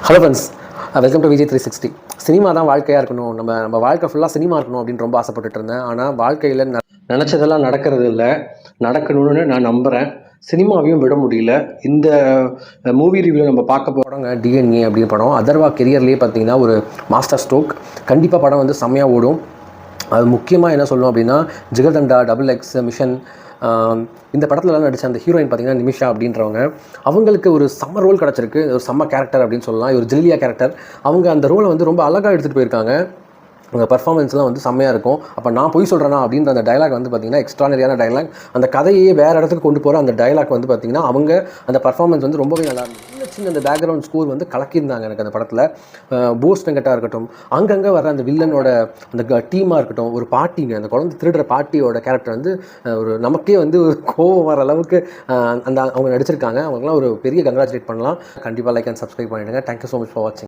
Hello friends, welcome to Vijay 360. Cinema தான் வாழ்க்கையாக இருக்கணும், நம்ம வாழ்க்கை ஃபுல்லாக சினிமா இருக்கணும் அப்படின்னு ரொம்ப ஆசைப்பட்டுட்டு இருந்தேன். ஆனால் வாழ்க்கையில் நினச்சதெல்லாம் நடக்கிறது இல்லை, நடக்கணும்னு நான் நம்புகிறேன். சினிமாவையும் விட முடியல. இந்த மூவி ரிவ்யூவில் நம்ம பார்க்க போகிறோங்க டிஎன்ஏ அப்படின்னு படம். அதர்வா கெரியர்லேயே பார்த்தீங்கன்னா ஒரு மாஸ்டர் ஸ்ட்ரோக். கண்டிப்பாக படம் வந்து செம்மையாக ஓடும். அது முக்கியமாக என்ன சொல்லணும் அப்படின்னா, ஜிகர்தண்டா, XX, மிஷன், இந்த படத்துலலாம் நடித்த அந்த ஹீரோயின் பார்த்திங்கன்னா நிமிஷா அப்படின்றவங்க, அவங்களுக்கு ஒரு செம்ம ரோல் கிடச்சிருக்கு. ஒரு செம்ம கேரக்டர் அப்படின்னு சொல்லலாம். ஒரு ஜில்லியா கேரக்டர். அவங்க அந்த ரோலை வந்து ரொம்ப அழகாக எடுத்துகிட்டு போயிருக்காங்க. அவங்க பர்ஃபார்மன்ஸ்லாம் வந்து செம்மையாக இருக்கும். அப்போ நான் போய் சொல்கிறேன்னா அப்படின்ற அந்த டைலாக் வந்து பார்த்திங்கன்னா எக்ஸ்ட்ரானரியான டைலாக். அந்த கதையே வேறு இடத்துக்கு கொண்டு போகிற அந்த டைலாக் வந்து பார்த்திங்கன்னா அவங்க அந்த பர்ஃபார்மன்ஸ் வந்து ரொம்பவே நல்லா இருந்துச்சு. சின்ன அந்த பேக்ரவுண்ட் ஸ்கோர் வந்து கலக்கியிருந்தாங்க எனக்கு அந்த படத்தில். போஸ் வெங்கட்டா இருக்கட்டும், அங்கங்கே வர அந்த வில்லனோட அந்த டீமாக இருக்கட்டும், ஒரு பாட்டிங்க, அந்த குழந்தை திருடுற பாட்டியோட கேரக்டர் வந்து ஒரு நமக்கே வந்து கோவம் வர அளவுக்கு அந்த அவங்க நடிச்சிருக்காங்க. அவங்களாம் ஒரு பெரிய கங்க்ராச்சுலேட் பண்ணலாம். கண்டிப்பாக லைக் அண்ட் சப்ஸ்கிரைப் பண்ணிவிடுங்க. தேங்க்யூ ஸோ மச் ஃபார் வாட்சிங்.